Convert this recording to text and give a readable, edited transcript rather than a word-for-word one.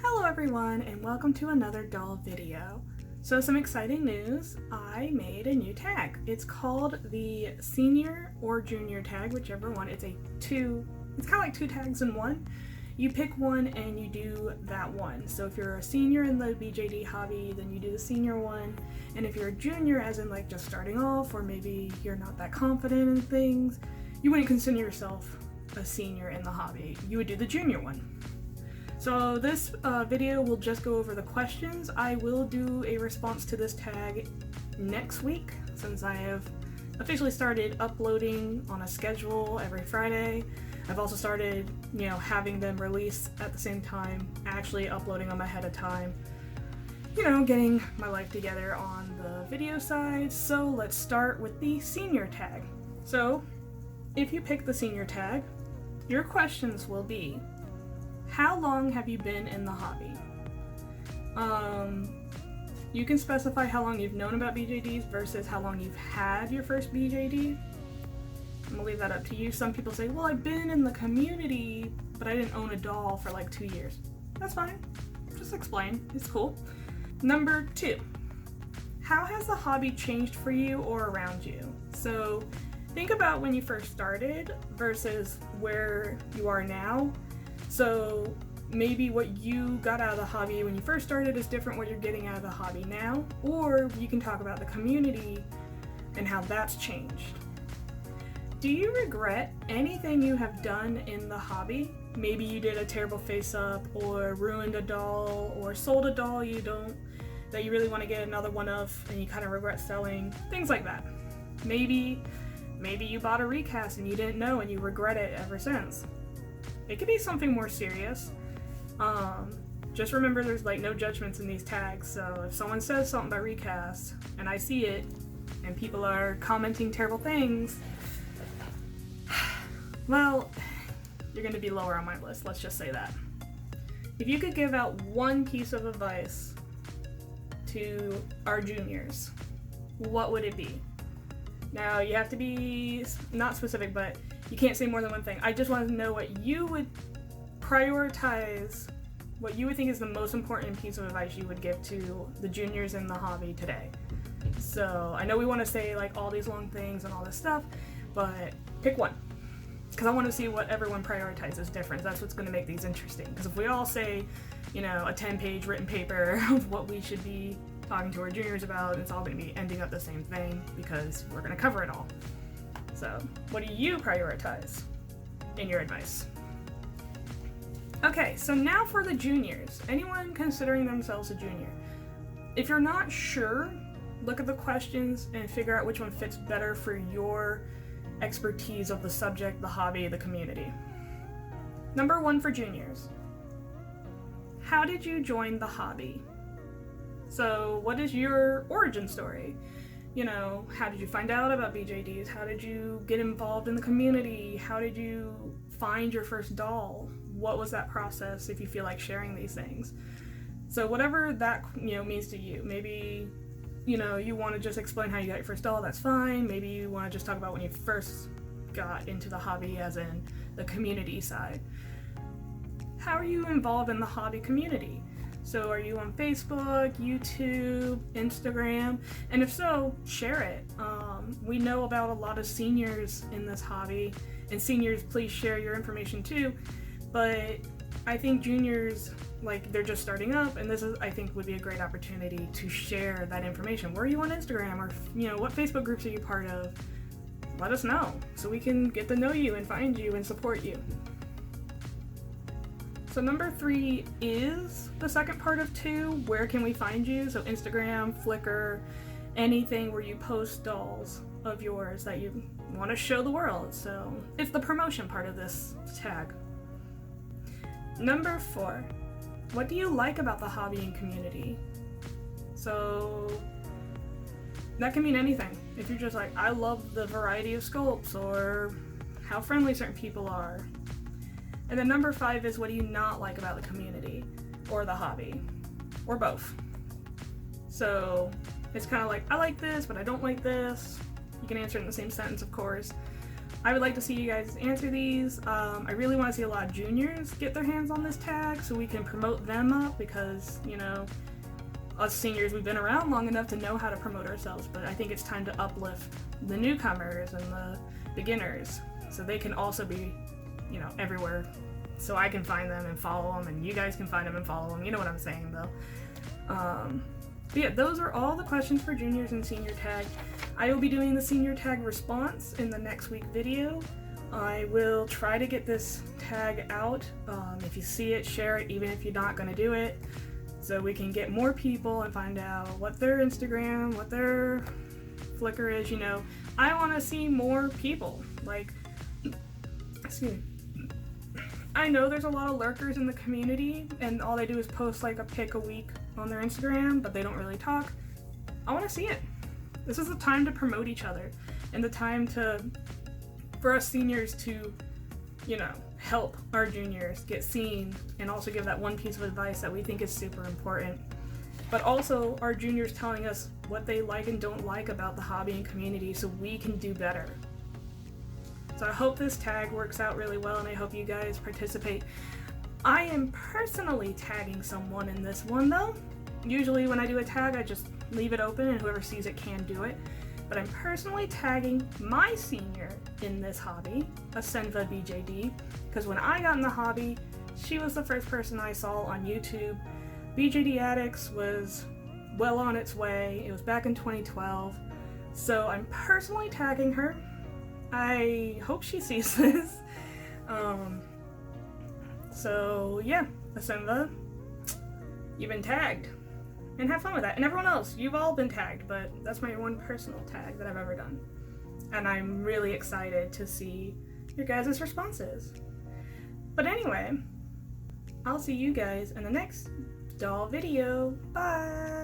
Hello everyone and welcome to another doll video. So some exciting news, I made a new tag. It's called the senior or junior tag, whichever one. It's kind of like two tags in one. You pick one and you do that one. So if you're a senior in the BJD hobby, then you do the senior one. And if you're a junior, as in like just starting off, or maybe you're not that confident in things, you wouldn't consider yourself a senior in the hobby. You would do the junior one. So this video will just go over the questions. I will do a response to this tag next week since I have officially started uploading on a schedule every Friday. I've also started, having them release at the same time, actually uploading them ahead of time. Getting my life together on the video side. So let's start with the senior tag. So if you pick the senior tag, your questions will be, how long have you been in the hobby? You can specify how long you've known about BJDs versus how long you've had your first BJD. I'm gonna leave that up to you. Some people say, well, I've been in the community, but I didn't own a doll for like 2 years. That's fine. Just explain. It's cool. Number 2, how has the hobby changed for you or around you? So think about when you first started versus where you are now. So maybe what you got out of the hobby when you first started is different what you're getting out of the hobby now, or you can talk about the community and how that's changed. Do you regret anything you have done in the hobby? Maybe you did a terrible face-up, or ruined a doll, or sold a doll that you really want to get another one of and you kind of regret selling, things like that. Maybe you bought a recast and you didn't know and you regret it ever since. It could be something more serious. Just remember there's no judgments in these tags, so if someone says something about recast and I see it and people are commenting terrible things, well, you're going to be lower on my list, let's just say that. If you could give out one piece of advice to our juniors, what would it be? Now, you have to be not specific, but you can't say more than one thing. I just want to know what you would prioritize, what you would think is the most important piece of advice you would give to the juniors in the hobby today. So I know we want to say all these long things and all this stuff, but pick one. Because I want to see what everyone prioritizes different. That's what's going to make these interesting. Because if we all say, a 10-page written paper of what we should be talking to our juniors about, it's all going to be ending up the same thing because we're going to cover it all. So, what do you prioritize in your advice? Okay, so now for the juniors. Anyone considering themselves a junior. If you're not sure, look at the questions and figure out which one fits better for your expertise of the subject, the hobby, the community. Number 1 for juniors. How did you join the hobby? So, what is your origin story? How did you find out about BJDs? How did you get involved in the community? How did you find your first doll? What was that process, if you feel like sharing these things? So whatever that, means to you. Maybe, you want to just explain how you got your first doll, that's fine. Maybe you want to just talk about when you first got into the hobby, as in the community side. How are you involved in the hobby community? So are you on Facebook, YouTube, Instagram? And if so, share it. We know about a lot of seniors in this hobby, and seniors, please share your information too. But I think juniors, they're just starting up, and this I think would be a great opportunity to share that information. Where are you on Instagram, or what Facebook groups are you part of? Let us know so we can get to know you and find you and support you. So number 3 is the second part of 2. Where can we find you? So Instagram, Flickr, anything where you post dolls of yours that you want to show the world. So it's the promotion part of this tag. Number 4, what do you like about the hobby and community? So that can mean anything. If you're just I love the variety of sculpts, or how friendly certain people are. And then number 5 is, what do you not like about the community or the hobby, or both? So it's kind of I like this, but I don't like this. You can answer it in the same sentence, of course. I would like to see you guys answer these. I really want to see a lot of juniors get their hands on this tag so we can promote them up, because, you know, us seniors, we've been around long enough to know how to promote ourselves, but I think it's time to uplift the newcomers and the beginners so they can also be, you know, everywhere, so I can find them and follow them, and you guys can find them and follow them. You know what I'm saying, though. But yeah, those are all the questions for juniors and senior tag. I will be doing the senior tag response in the next week video. I will try to get this tag out. If you see it, share it, even if you're not going to do it, so we can get more people and find out what their Instagram, what their Flickr is. You know, I want to see more people. Like, excuse me. I know there's a lot of lurkers in the community, and all they do is post like a pic a week on their Instagram, but they don't really talk. I want to see it. This is the time to promote each other, and the time for us seniors to, you know, help our juniors get seen, and also give that one piece of advice that we think is super important. But also our juniors telling us what they like and don't like about the hobby and community so we can do better. So I hope this tag works out really well, and I hope you guys participate. I am personally tagging someone in this one, though. Usually when I do a tag, I just leave it open and whoever sees it can do it. But I'm personally tagging my senior in this hobby, AsenvaBJD, because when I got in the hobby, she was the first person I saw on YouTube. BJD Addicts was well on its way. It was back in 2012. So I'm personally tagging her. I hope she sees this. So yeah, Asenva, you've been tagged. And have fun with that. And everyone else, you've all been tagged, but that's my one personal tag that I've ever done. And I'm really excited to see your guys' responses. But anyway, I'll see you guys in the next doll video. Bye!